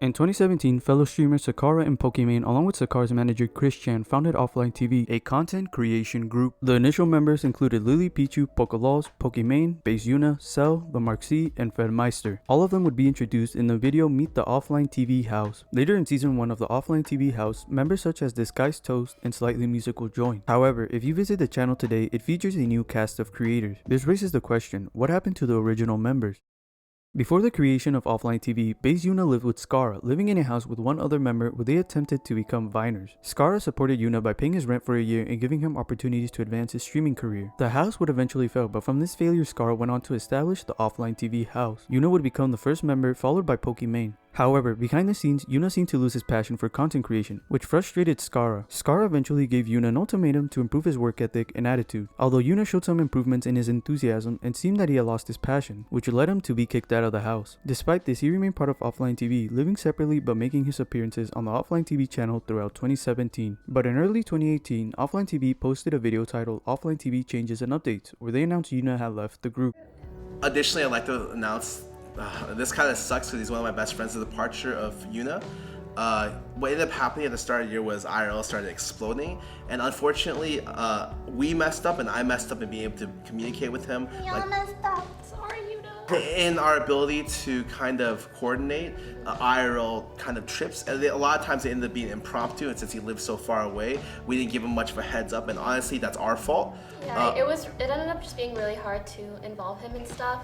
In 2017, fellow streamers Sakara and Pokimane along with Sakara's manager Chris Chan founded OfflineTv, a content creation group. The initial members included Lily Pichu, Pokelawls, Pokimane, Yoona, Xell, the Markz, and Fedmyster. All of them would be introduced in the video Meet the OfflineTv House. Later in season 1 of the OfflineTv House, members such as Disguised Toast and Sleightlymusical joined. However, if you visit the channel today, it features a new cast of creators. This raises the question, what happened to the original members? Before the creation of OfflineTv, Yoona lived with Skara, living in a house with one other member where they attempted to become Viners. Skara supported Yoona by paying his rent for a year and giving him opportunities to advance his streaming career. The house would eventually fail, but from this failure Skara went on to establish the OfflineTv house. Yoona would become the first member, followed by Pokimane. However, behind the scenes, Yoona seemed to lose his passion for content creation, which frustrated Skara. Skara eventually gave Yoona an ultimatum to improve his work ethic and attitude, although Yoona showed some improvements in his enthusiasm and seemed that he had lost his passion, which led him to be kicked out of the house. Despite this, he remained part of OfflineTv, living separately but making his appearances on the OfflineTv channel throughout 2017. But in early 2018, OfflineTv posted a video titled OfflineTv Changes and Updates, where they announced Yoona had left the group. Additionally, I'd like to announce this kind of sucks because he's one of my best friends, the departure of Yoona. What ended up happening at the start of the year was IRL started exploding, and unfortunately we messed up and I messed up in being able to communicate with him. We all messed up. Sorry, Yoona. In our ability to kind of coordinate IRL kind of trips, and a lot of times they ended up being impromptu, and since he lived so far away, we didn't give him much of a heads up, and honestly that's our fault. Yeah, it ended up just being really hard to involve him in stuff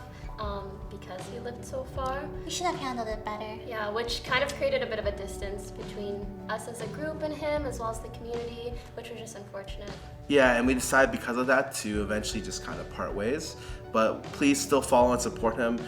because he lived so far. We should have handled it better. Yeah, which kind of created a bit of a distance between us as a group and him, as well as the community, which was just unfortunate. Yeah, and we decided because of that to eventually just kind of part ways. But please still follow and support him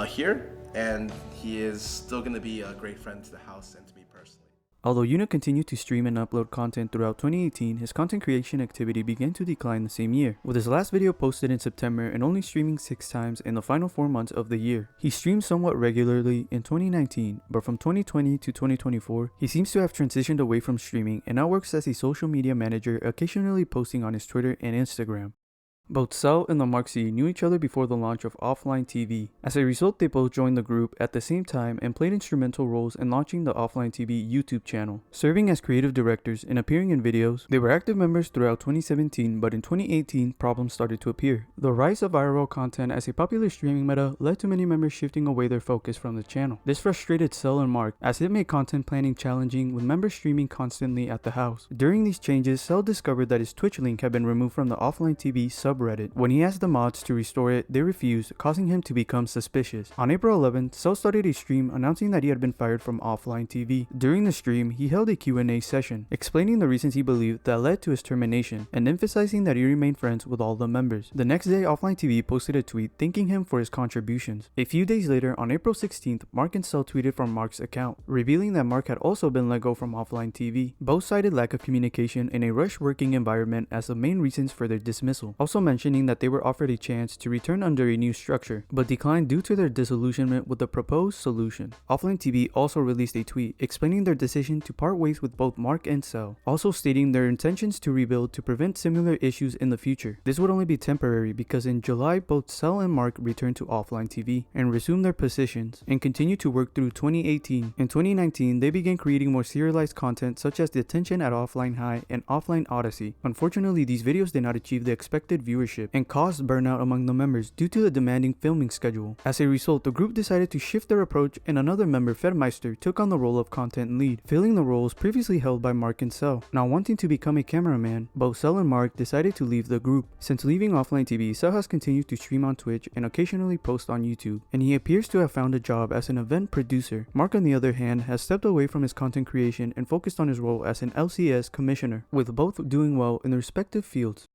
here, and he is still going to be a great friend to the house and to me personally. Although Yoona continued to stream and upload content throughout 2018, his content creation activity began to decline the same year, with his last video posted in September and only streaming 6 times in the final 4 months of the year. He streamed somewhat regularly in 2019, but from 2020 to 2024, he seems to have transitioned away from streaming and now works as a social media manager, occasionally posting on his Twitter and Instagram. Both Xell and the Markz knew each other before the launch of OfflineTv. As a result, they both joined the group at the same time and played instrumental roles in launching the OfflineTv YouTube channel. Serving as creative directors and appearing in videos, they were active members throughout 2017, but in 2018, problems started to appear. The rise of IRL content as a popular streaming meta led to many members shifting away their focus from the channel. This frustrated Xell and Markz as it made content planning challenging, with members streaming constantly at the house. During these changes, Xell discovered that his Twitch link had been removed from the OfflineTv subreddit. When he asked the mods to restore it, they refused, causing him to become suspicious. On April 11th, Xell started a stream announcing that he had been fired from OfflineTv. During the stream, he held a Q&A session, explaining the reasons he believed that led to his termination, and emphasizing that he remained friends with all the members. The next day, OfflineTv posted a tweet thanking him for his contributions. A few days later, on April 16th, Mark and Xell tweeted from Mark's account, revealing that Mark had also been let go from OfflineTv. Both cited lack of communication and a rushed working environment as the main reasons for their dismissal, also mentioning that they were offered a chance to return under a new structure, but declined due to their disillusionment with the proposed solution. OfflineTv also released a tweet explaining their decision to part ways with both Mark and Xell, also stating their intentions to rebuild to prevent similar issues in the future. This would only be temporary because in July both Xell and Mark returned to OfflineTv and resumed their positions and continued to work through 2018. In 2019, they began creating more serialized content such as Detention at Offline High and Offline Odyssey. Unfortunately, these videos did not achieve the expected viewership and caused burnout among the members due to the demanding filming schedule. As a result, the group decided to shift their approach, and another member, Fedmyster, took on the role of content lead, filling the roles previously held by Mark and Xell. Now wanting to become a cameraman, both Xell and Mark decided to leave the group. Since leaving OfflineTv, Xell has continued to stream on Twitch and occasionally post on YouTube, and he appears to have found a job as an event producer. Mark, on the other hand, has stepped away from his content creation and focused on his role as an LCS commissioner, with both doing well in their respective fields.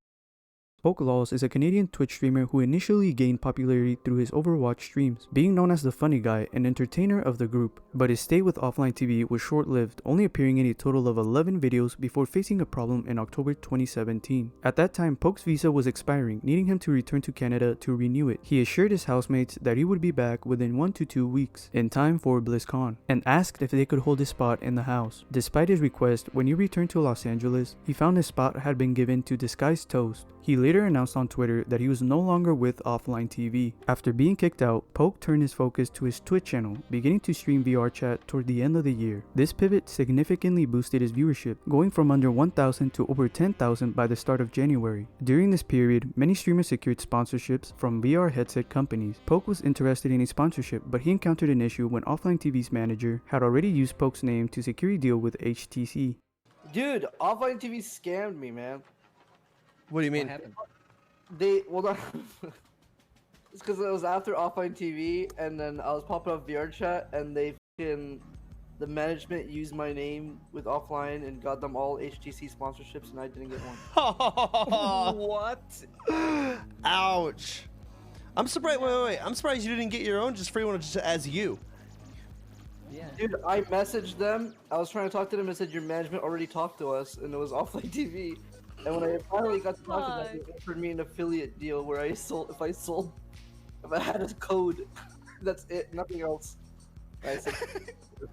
Pokelawls is a Canadian Twitch streamer who initially gained popularity through his Overwatch streams, being known as the funny guy and entertainer of the group, but his stay with OfflineTv was short-lived, only appearing in a total of 11 videos before facing a problem in October 2017. At that time, Poke's visa was expiring, needing him to return to Canada to renew it. He assured his housemates that he would be back within 1 to 2 weeks, in time for BlizzCon, and asked if they could hold his spot in the house. Despite his request, when he returned to Los Angeles, he found his spot had been given to Disguised Toast. He later announced on Twitter that he was no longer with OfflineTv. After being kicked out, Poke turned his focus to his Twitch channel, beginning to stream VR chat toward the end of the year. This pivot significantly boosted his viewership, going from under 1,000 to over 10,000 by the start of January. During this period, many streamers secured sponsorships from VR headset companies. Poke was interested in a sponsorship, but he encountered an issue when OfflineTV's manager had already used Poke's name to secure a deal with HTC. Dude, OfflineTV scammed me, man. What do you mean? Well, it's because it was after OfflineTV, and then I was popping up VR chat, and the management used my name with Offline and got them all HTC sponsorships, and I didn't get one. What? Ouch. I'm surprised. Wait. I'm surprised you didn't get your own just free one just as you. Yeah. Dude, I messaged them. I was trying to talk to them and said your management already talked to us, and it was OfflineTV. And when I finally got to talk to them, they offered me an affiliate deal where if I had a code, that's it, nothing else. I said,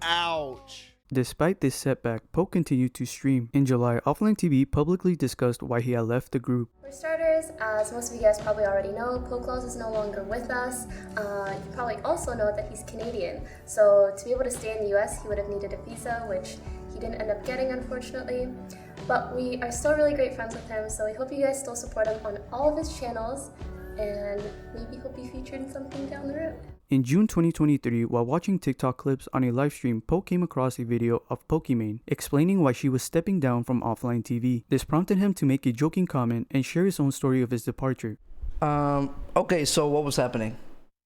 ouch. Despite this setback, Poke continued to stream. In July, OfflineTV publicly discussed why he had left the group. For starters, as most of you guys probably already know, Pokelawls is no longer with us. You probably also know that he's Canadian, so to be able to stay in the US, he would have needed a visa, which he didn't end up getting, unfortunately. But we are still really great friends with him, so we hope you guys still support him on all of his channels, and maybe he'll be featured in something down the road. In June 2023, while watching TikTok clips on a livestream, Poke came across a video of Pokimane explaining why she was stepping down from OfflineTV. This prompted him to make a joking comment and share his own story of his departure. Okay, so what was happening?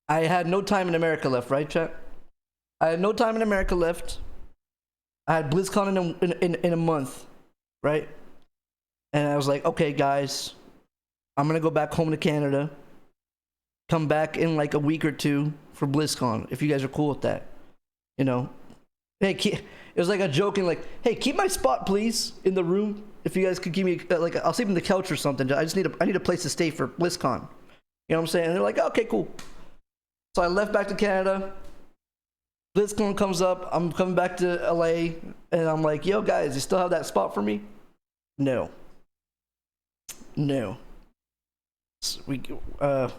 I had no time in America left, right, chat? I had no time in America left. I had BlizzCon in a month, right? And I was like, okay, guys, I'm gonna go back home to Canada. Come back in like a week or two for BlizzCon, if you guys are cool with that. You know, hey, it was like a joking, like, hey, keep my spot, please, in the room. If you guys could give me, like, I'll sleep on the couch or something. I need a place to stay for BlizzCon. You know what I'm saying? And they're like, okay, cool. So I left back to Canada. BlizzCon comes up. I'm coming back to LA, and I'm like, yo, guys, you still have that spot for me? No. So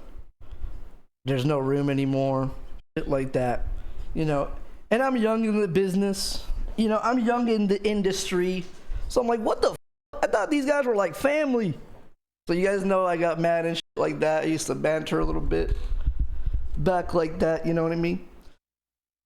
there's no room anymore, shit like that, you know. And I'm young in the business, you know, I'm young in the industry, so I'm like, what the f? I thought these guys were like family. So you guys know I got mad and shit like that. I used to banter a little bit back like that, you know what I mean?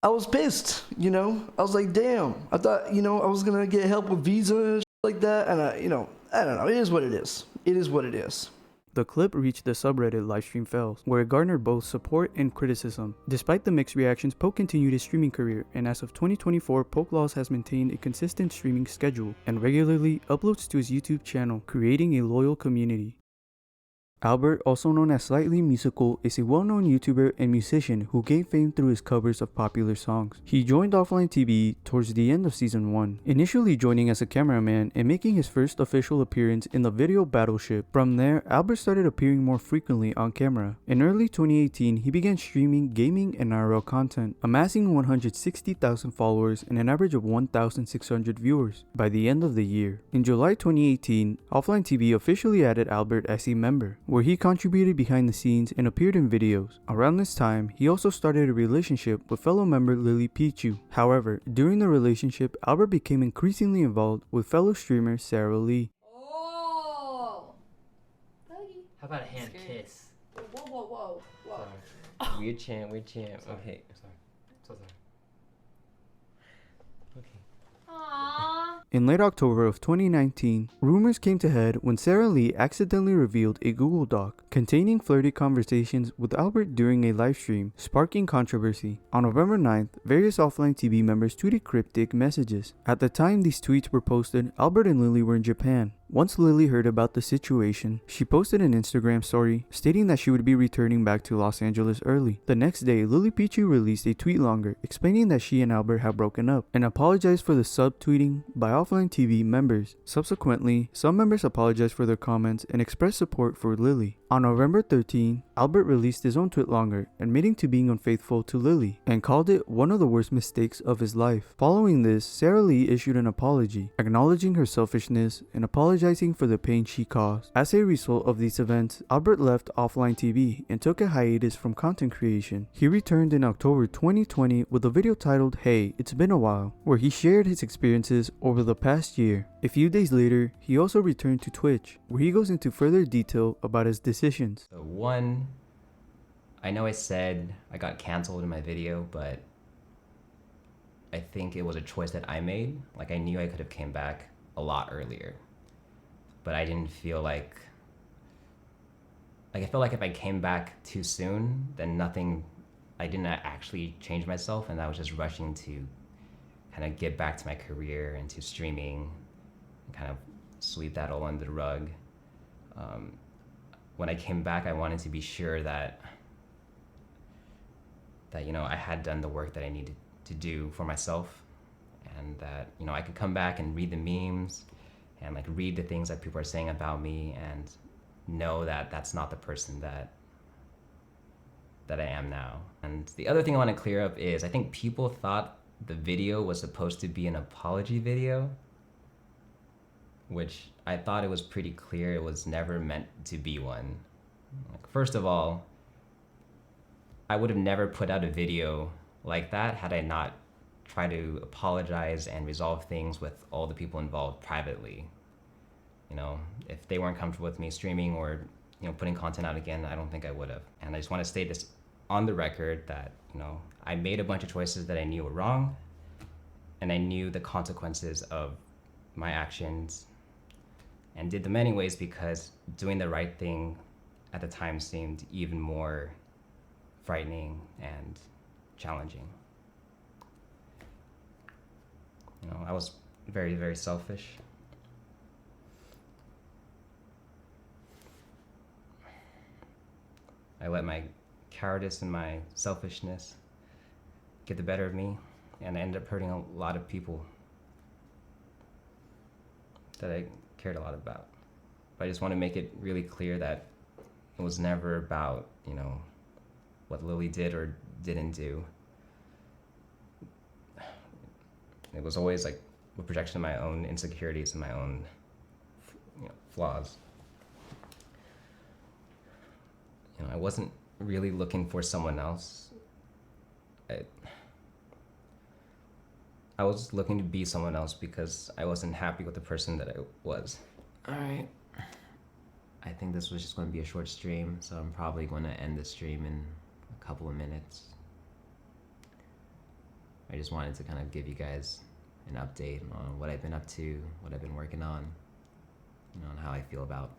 I was pissed, you know. I was like, damn, I thought, you know, I was gonna get help with visa and shit like that, and you know, I don't know, it is what it is. It is what it is. The clip reached the subreddit livestream fails, where it garnered both support and criticism. Despite the mixed reactions, Poke continued his streaming career, and as of 2024, Pokelawls has maintained a consistent streaming schedule and regularly uploads to his YouTube channel, creating a loyal community. Albert, also known as Sleightlymusical, is a well-known YouTuber and musician who gained fame through his covers of popular songs. He joined OfflineTV towards the end of Season 1, initially joining as a cameraman and making his first official appearance in the video Battleship. From there, Albert started appearing more frequently on camera. In early 2018, he began streaming gaming and IRL content, amassing 160,000 followers and an average of 1,600 viewers by the end of the year. In July 2018, OfflineTV officially added Albert as a member, where he contributed behind the scenes and appeared in videos. Around this time, he also started a relationship with fellow member Lily Pichu. However, during the relationship, Albert became increasingly involved with fellow streamer Sarah Lee. Oh! How about a hand kiss? Whoa. Sorry. Weird chant. Okay. Sorry. So sorry. Okay. Aww. In late October of 2019, rumors came to head when Sarah Lee accidentally revealed a Google Doc containing flirty conversations with Albert during a livestream, sparking controversy. On November 9th, various OfflineTV members tweeted cryptic messages. At the time these tweets were posted, Albert and Lily were in Japan. Once Lily heard about the situation, she posted an Instagram story stating that she would be returning back to Los Angeles early. The next day, Lily Pichu released a tweet longer explaining that she and Albert had broken up and apologized for the subtweeting by OfflineTV members. Subsequently, some members apologized for their comments and expressed support for Lily. On November 13, Albert released his own tweet longer, admitting to being unfaithful to Lily and called it one of the worst mistakes of his life. Following this, Sarah Lee issued an apology, acknowledging her selfishness and apologizing apologizing for the pain she caused. As a result of these events, Albert left OfflineTv and took a hiatus from content creation. He returned in October 2020 with a video titled "Hey, It's Been a While," where he shared his experiences over the past year. A few days later, he also returned to Twitch, where he goes into further detail about his decisions. So one, I know I said I got canceled in my video, but I think it was a choice that I made. Like, I knew I could have came back a lot earlier, but I didn't feel like I felt like if I came back too soon, then I didn't actually change myself, and I was just rushing to kind of get back to my career and to streaming and kind of sweep that all under the rug. When I came back, I wanted to be sure that you know, I had done the work that I needed to do for myself, and that, you know, I could come back and read the memes and like read the things that people are saying about me and know that that's not the person that I am now. And the other thing I want to clear up is I think people thought the video was supposed to be an apology video, which I thought it was pretty clear it was never meant to be one. Like, first of all, I would have never put out a video like that had I not tried to apologize and resolve things with all the people involved privately. You know, if they weren't comfortable with me streaming or, you know, putting content out again, I don't think I would have. And I just want to state this on the record that, you know, I made a bunch of choices that I knew were wrong, and I knew the consequences of my actions, and did them anyways because doing the right thing at the time seemed even more frightening and challenging. You know, I was very, very selfish. I let my cowardice and my selfishness get the better of me, and I ended up hurting a lot of people that I cared a lot about. But I just want to make it really clear that it was never about, you know, what Lily did or didn't do. It was always like a projection of my own insecurities and my own, you know, flaws. You know, I wasn't really looking for someone else. I was looking to be someone else because I wasn't happy with the person that I was. All right. I think this was just going to be a short stream, so I'm probably going to end the stream in a couple of minutes. I just wanted to kind of give you guys an update on what I've been up to, what I've been working on, you know, and how I feel about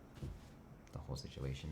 the whole situation.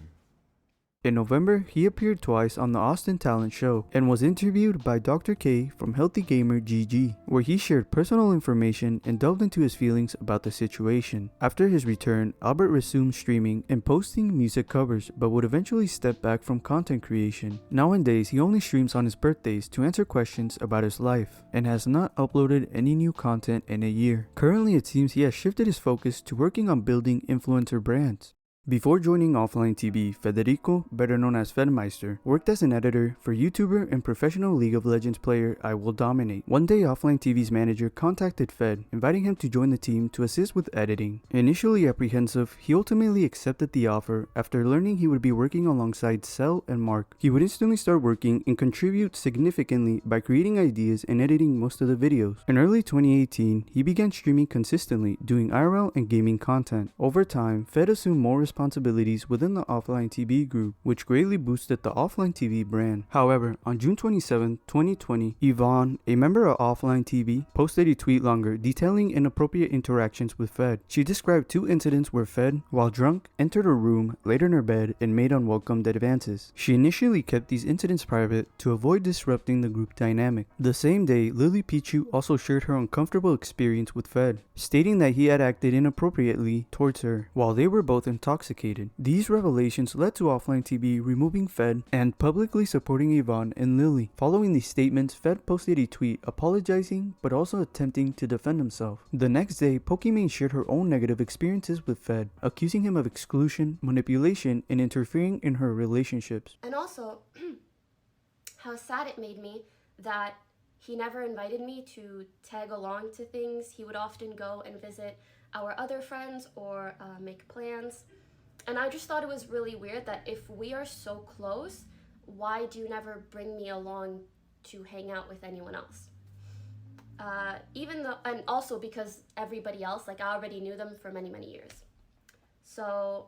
In November, he appeared twice on the Austin Talent Show and was interviewed by Dr. K from Healthy Gamer GG, where he shared personal information and delved into his feelings about the situation. After his return, Albert resumed streaming and posting music covers, but would eventually step back from content creation. Nowadays, he only streams on his birthdays to answer questions about his life, and has not uploaded any new content in a year. Currently, it seems he has shifted his focus to working on building influencer brands. Before joining OfflineTv, Federico, better known as Fedmyster, worked as an editor for YouTuber and professional League of Legends player I Will Dominate. One day, OfflineTv's manager contacted Fed, inviting him to join the team to assist with editing. Initially apprehensive, he ultimately accepted the offer after learning he would be working alongside Xell and Markz. He would instantly start working and contribute significantly by creating ideas and editing most of the videos. In early 2018, he began streaming consistently, doing IRL and gaming content. Over time, Fed assumed more responsibilities within the OfflineTv group, which greatly boosted the OfflineTv brand. However, on June 27, 2020, Yvonne, a member of OfflineTv, posted a tweet longer detailing inappropriate interactions with Fed. She described 2 incidents where Fed, while drunk, entered her room, laid in her bed, and made unwelcomed advances. She initially kept these incidents private to avoid disrupting the group dynamic. The same day, Lily Pichu also shared her uncomfortable experience with Fed, stating that he had acted inappropriately towards her while they were both intoxicated. These revelations led to OfflineTv removing Fed and publicly supporting Yvonne and Lily. Following these statements, Fed posted a tweet apologizing but also attempting to defend himself. The next day, Pokimane shared her own negative experiences with Fed, accusing him of exclusion, manipulation, and interfering in her relationships. And also, how sad it made me that he never invited me to tag along to things. He would often go and visit our other friends or make plans. And I just thought it was really weird that if we are so close, why do you never bring me along to hang out with anyone else? Even though, and also because everybody else, like I already knew them for many, many years. So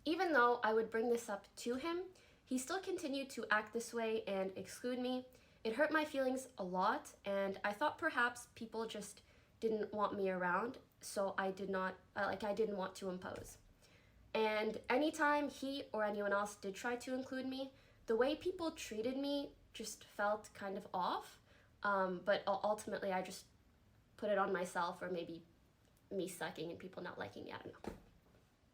even though I would bring this up to him, he still continued to act this way and exclude me. It hurt my feelings a lot, and I thought perhaps people just didn't want me around, so I didn't want to impose. And anytime he or anyone else did try to include me, the way people treated me just felt kind of off, but ultimately I just put it on myself, or maybe me sucking and people not liking me, I don't know.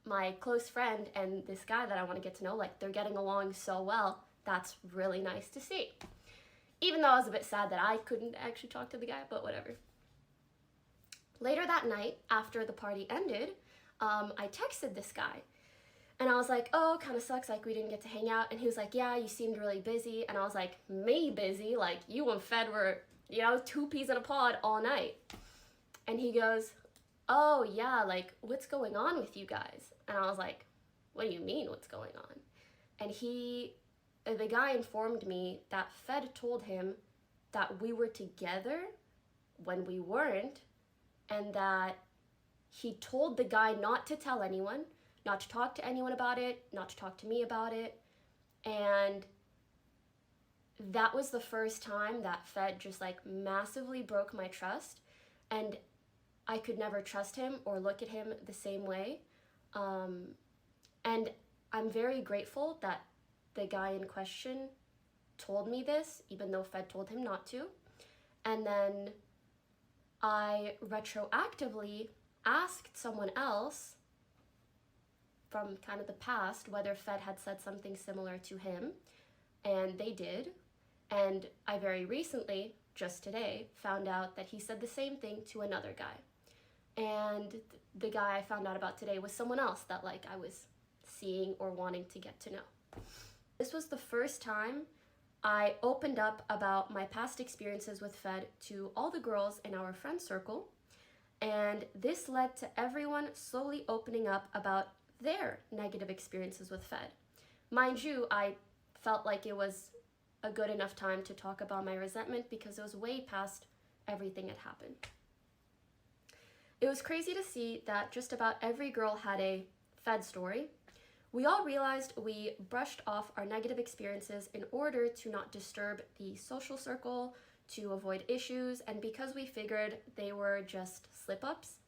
My close friend and this guy that I want to get to know, like, they're getting along so well. That's really nice to see. Even though I was a bit sad that I couldn't actually talk to the guy, but whatever. Later that night, after the party ended, I texted this guy. And I was like, oh, kind of sucks, like, we didn't get to hang out. And he was like, yeah, you seemed really busy. And I was like, me busy? Like, you and Fed were, you know, 2 peas in a pod all night. And he goes, oh, yeah, like, what's going on with you guys? And I was like, what do you mean, what's going on? And the guy informed me that Fed told him that we were together when we weren't, and that he told the guy not to tell anyone, not to talk to anyone about it, not to talk to me about it. And that was the first time that Fed just, like, massively broke my trust, and I could never trust him or look at him the same way. And I'm very grateful that the guy in question told me this, even though Fed told him not to. And then I retroactively asked someone else from kind of the past whether Fed had said something similar to him, and they did. And I very recently, just today, found out that he said the same thing to another guy. And the guy I found out about today was someone else that, like, I was seeing or wanting to get to know. This was the first time I opened up about my past experiences with Fed to all the girls in our friend circle, and this led to everyone slowly opening up about their negative experiences with Fed. Mind you, I felt like it was a good enough time to talk about my resentment because it was way past everything that happened. It was crazy to see that just about every girl had a Fed story. We all realized we brushed off our negative experiences in order to not disturb the social circle, to avoid issues, and because we figured they were just slip-ups.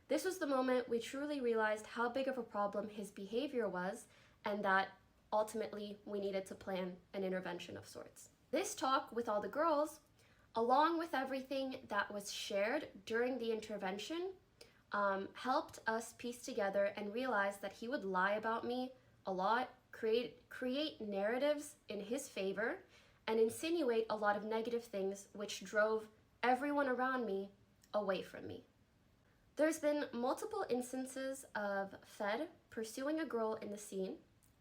This was the moment we truly realized how big of a problem his behavior was, and that ultimately we needed to plan an intervention of sorts. This talk with all the girls, along with everything that was shared during the intervention, helped us piece together and realize that he would lie about me a lot, create narratives in his favor, and insinuate a lot of negative things which drove everyone around me away from me. There's been multiple instances of Fed pursuing a girl in the scene,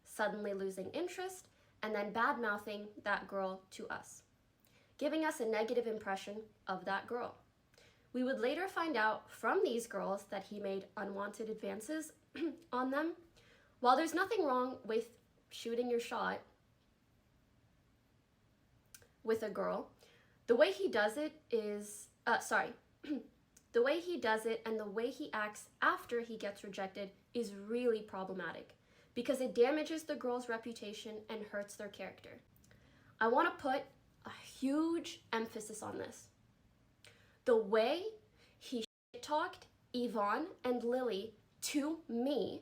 suddenly losing interest, and then bad-mouthing that girl to us, giving us a negative impression of that girl. We would later find out from these girls that he made unwanted advances on them. While there's nothing wrong with shooting your shot with a girl, the way he does it is, the way he does it and the way he acts after he gets rejected is really problematic because it damages the girl's reputation and hurts their character. I want to put a huge emphasis on this. The way he talked Yvonne and Lily to me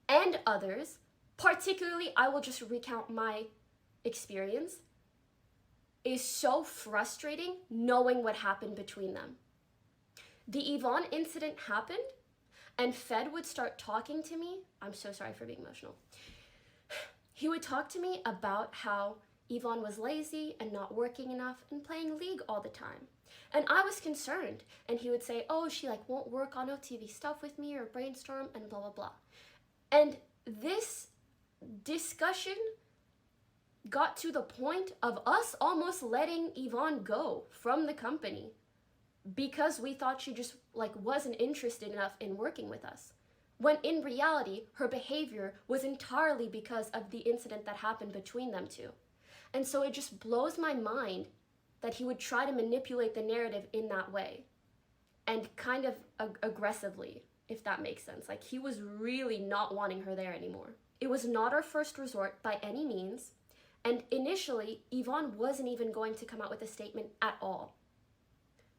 and others, particularly I will just recount my experience, is so frustrating knowing what happened between them. The Yvonne incident happened and Fed would start talking to me. I'm so sorry for being emotional. He would talk to me about how Yvonne was lazy and not working enough and playing League all the time. And I was concerned. And he would say, oh, she like won't work on OTV stuff with me or brainstorm and blah, blah, blah. And this discussion got to the point of us almost letting Yvonne go from the company because we thought she just like wasn't interested enough in working with us. When in reality, her behavior was entirely because of the incident that happened between them two. And so it just blows my mind that he would try to manipulate the narrative in that way. And kind of aggressively, if that makes sense. Like, he was really not wanting her there anymore. It was not our first resort by any means. And initially, Yvonne wasn't even going to come out with a statement at all.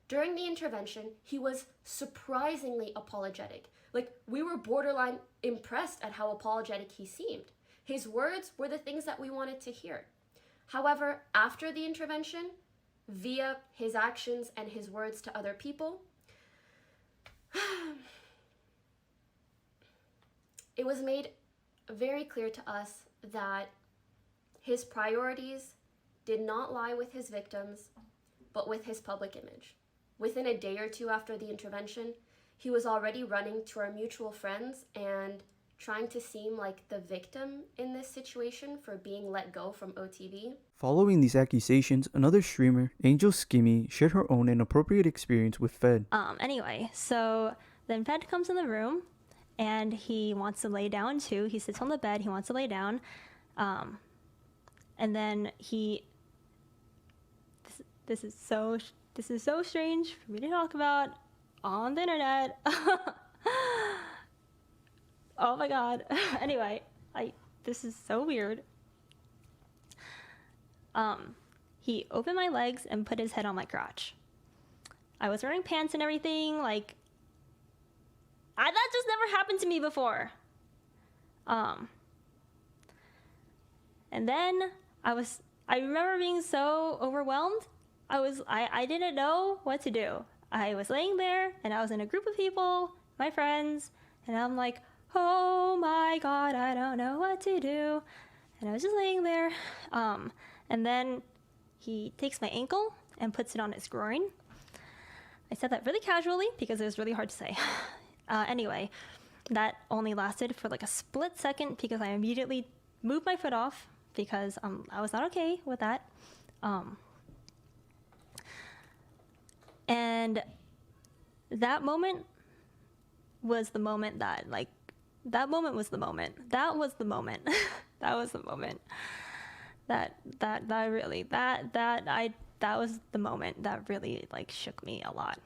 During the intervention, he was surprisingly apologetic. Like, we were borderline impressed at how apologetic he seemed. His words were the things that we wanted to hear. However, after the intervention, via his actions and his words to other people, it was made very clear to us that his priorities did not lie with his victims, but with his public image. Within a day or two after the intervention, he was already running to our mutual friends and trying to seem like the victim in this situation for being let go from OTV. Following these accusations, another streamer, Angel Skimmy, shared her own inappropriate experience with Fed. Anyway, so then Fed comes in the room and he wants to lay down too. He sits on the bed, he wants to lay down. And then this is so strange for me to talk about on the internet. Oh my god. Anyway, this is so weird. He opened my legs and put his head on my crotch. I was wearing pants and everything, like, that just never happened to me before. And then I remember being so overwhelmed. I didn't know what to do. I was laying there and I was in a group of people, my friends, and I'm like, oh my god, I don't know what to do. And I was just laying there. And then he takes my ankle and puts it on his groin. I said that really casually because it was really hard to say. Anyway, that only lasted for like a split second because I immediately moved my foot off because I was not okay with that. And that moment was the moment that, like, that moment was the moment. That was the moment. That was the moment. That was the moment that really, like, shook me a lot.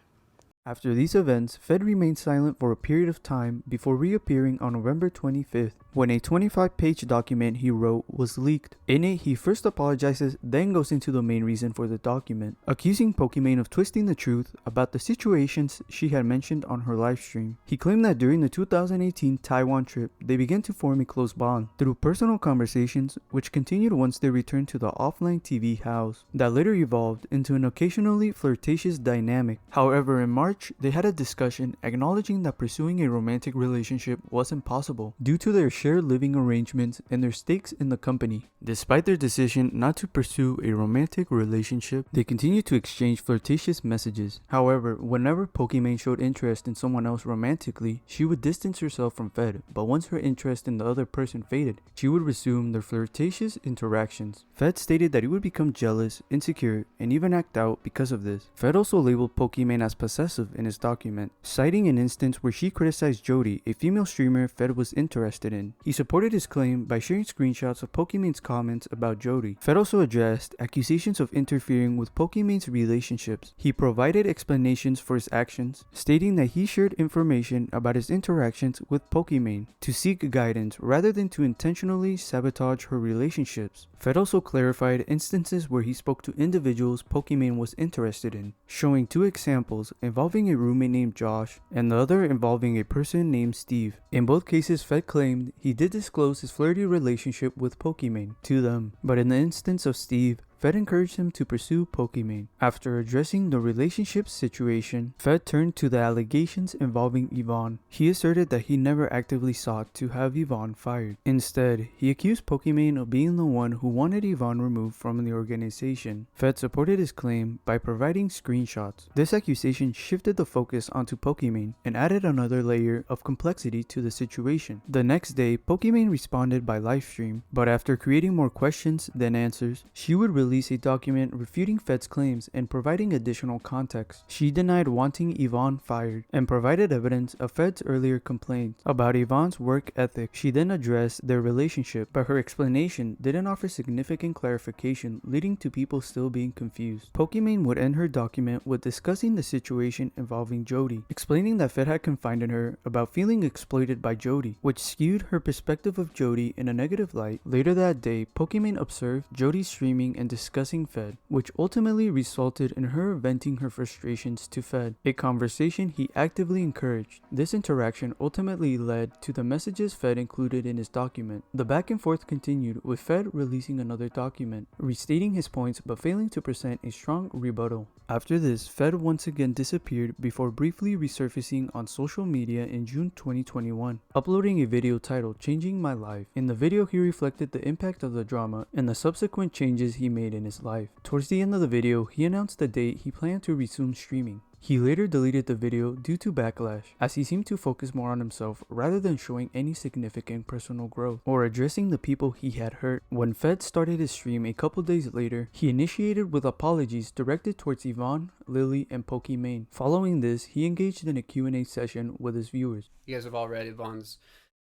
After these events, Fed remained silent for a period of time before reappearing on November 25th, when a 25-page document he wrote was leaked. In it, he first apologizes, then goes into the main reason for the document, accusing Pokimane of twisting the truth about the situations she had mentioned on her livestream. He claimed that during the 2018 Taiwan trip, they began to form a close bond through personal conversations, which continued once they returned to the OfflineTv house, that later evolved into an occasionally flirtatious dynamic. However, in March, they had a discussion acknowledging that pursuing a romantic relationship wasn't possible due to their shared living arrangements and their stakes in the company. Despite their decision not to pursue a romantic relationship, they continued to exchange flirtatious messages. However, whenever Pokimane showed interest in someone else romantically, she would distance herself from Fed, but once her interest in the other person faded, she would resume their flirtatious interactions. Fed stated that he would become jealous, insecure, and even act out because of this. Fed also labeled Pokimane as possessive in his document, citing an instance where she criticized Jody, a female streamer Fed was interested in. He supported his claim by sharing screenshots of Pokimane's comments about Jody. Fed also addressed accusations of interfering with Pokimane's relationships. He provided explanations for his actions, stating that he shared information about his interactions with Pokimane to seek guidance rather than to intentionally sabotage her relationships. Fed also clarified instances where he spoke to individuals Pokimane was interested in, showing two examples involving a roommate named Josh and the other involving a person named Steve. In both cases, Fed claimed he did disclose his flirty relationship with Pokimane to them, but in the instance of Steve, Fed encouraged him to pursue Pokimane. After addressing the relationship situation, Fed turned to the allegations involving Yvonne. He asserted that he never actively sought to have Yvonne fired. Instead, he accused Pokimane of being the one who wanted Yvonne removed from the organization. Fed supported his claim by providing screenshots. This accusation shifted the focus onto Pokimane and added another layer of complexity to the situation. The next day, Pokimane responded by livestream, but after creating more questions than answers, she would release a document refuting Fed's claims and providing additional context. She denied wanting Yvonne fired and provided evidence of Fed's earlier complaints about Yvonne's work ethic. She then addressed their relationship, but her explanation didn't offer significant clarification, leading to people still being confused. Pokimane would end her document with discussing the situation involving Jody, explaining that Fed had confided in her about feeling exploited by Jody, which skewed her perspective of Jody in a negative light. Later that day, Pokimane observed Jody streaming and discussing Fed, which ultimately resulted in her venting her frustrations to Fed, a conversation he actively encouraged. This interaction ultimately led to the messages Fed included in his document. The back and forth continued, with Fed releasing another document, restating his points but failing to present a strong rebuttal. After this, Fed once again disappeared before briefly resurfacing on social media in June 2021, uploading a video titled "Changing My Life." In the video, he reflected the impact of the drama and the subsequent changes he made in his life. Towards the end of the video, he announced the date he planned to resume streaming. He later deleted the video due to backlash, as he seemed to focus more on himself rather than showing any significant personal growth or addressing the people he had hurt. When Fed started his stream a couple days later, he initiated with apologies directed towards Yvonne, Lily, and Pokimane. Following this, he engaged in a Q&A session with his viewers. You guys have all read Yvonne's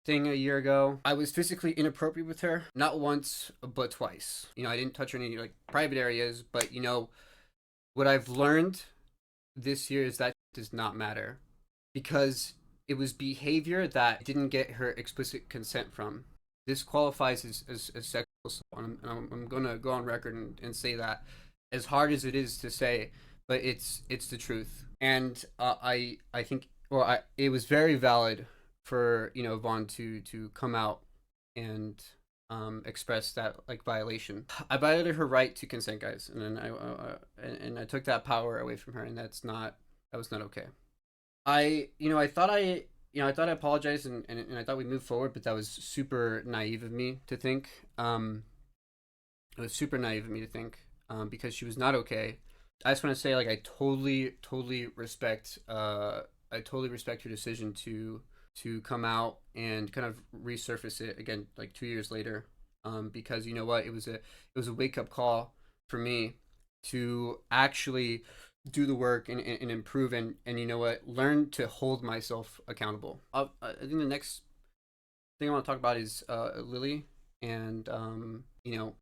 thing a year ago. I was physically inappropriate with her, not once, but twice. I didn't touch her in any private areas, but what I've learned this year is that does not matter, because it was behavior that didn't get her explicit consent from. This qualifies as sexual assault. I'm gonna go on record and say that, as hard as it is to say, but it's the truth. And I think, it was very valid for Yvonne to come out and express that violation. I violated her right to consent, guys, and then I took that power away from her, and that was not okay. I thought I apologized and I thought we moved forward, but that was super naive of me to think. It was super naive of me to think because she was not okay. I just want to say I totally respect her decision to come out and kind of resurface it again 2 years later, because you know what, it was a wake-up call for me to actually do the work and improve and you know what, learn to hold myself accountable. I think the next thing I want to talk about is Lily, and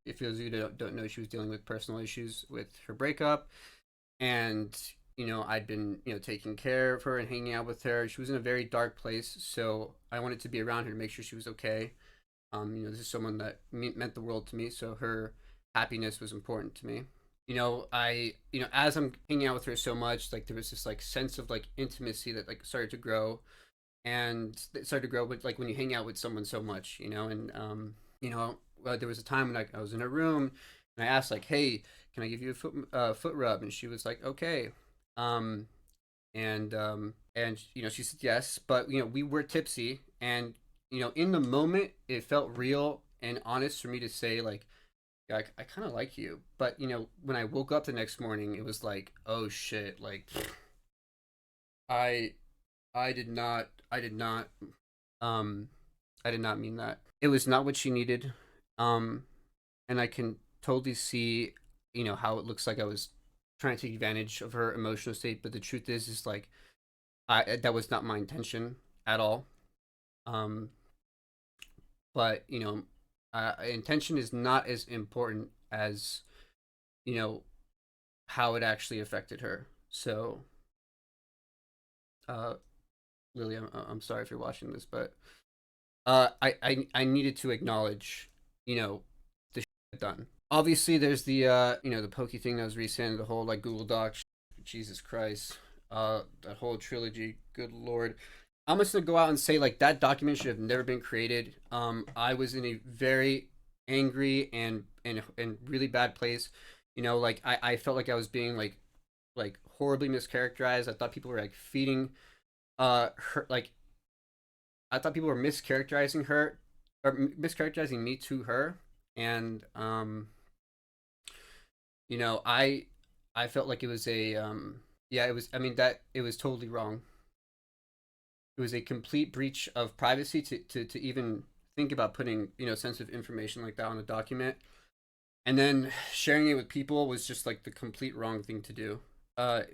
if those of you don't know, she was dealing with personal issues with her breakup, and I'd been, taking care of her and hanging out with her. She was in a very dark place, so I wanted to be around her to make sure she was okay. This is someone that meant the world to me, so her happiness was important to me. As I'm hanging out with her so much, there was this sense of intimacy that started to grow, and it started to grow with when you hang out with someone so much, and there was a time when I was in her room and I asked hey, can I give you a foot rub? And she was like, okay. And she said yes, but we were tipsy, and in the moment it felt real and honest for me to say I kind of like you, but when I woke up the next morning, it was oh shit, I did not mean that. It was not what she needed, and I can totally see how it looks like I was trying to take advantage of her emotional state, but the truth is that was not my intention at all. But intention is not as important as how it actually affected her. So Lily, I'm sorry if you're watching this, but I needed to acknowledge the shit I've done. Obviously, there's the the Pokey thing that was recent, the whole Google Docs. Jesus Christ, that whole trilogy. Good Lord, I'm just gonna go out and say that document should have never been created. I was in a very angry and really bad place. You know, like I felt like I was being like horribly mischaracterized. I thought people were like feeding her, like I thought people were mischaracterizing her or mischaracterizing me to her, and you know, I felt like it was a yeah, it was, I mean, that it was totally wrong. It was a complete breach of privacy to even think about putting, you know, sensitive information like that on a document, and then sharing it with people was just like the complete wrong thing to do. And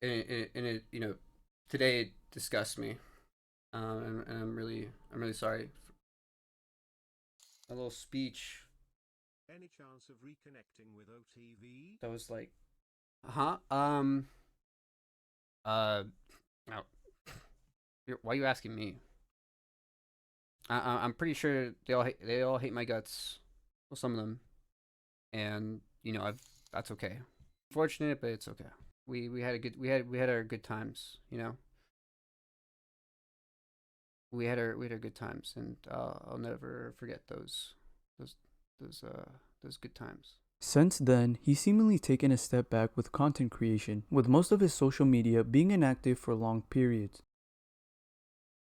it, you know, today it disgusts me, and I'm really sorry. A little speech Any chance of reconnecting with OTV? that was like, no. Why are you asking me? I'm pretty sure they all hate my guts. Well, some of them, and you know, that's okay. Unfortunate, but it's okay. We had a good we had our good times. You know, we had our good times, and I'll never forget those those good times. Since then, he's seemingly taken a step back with content creation, with most of his social media being inactive for long periods.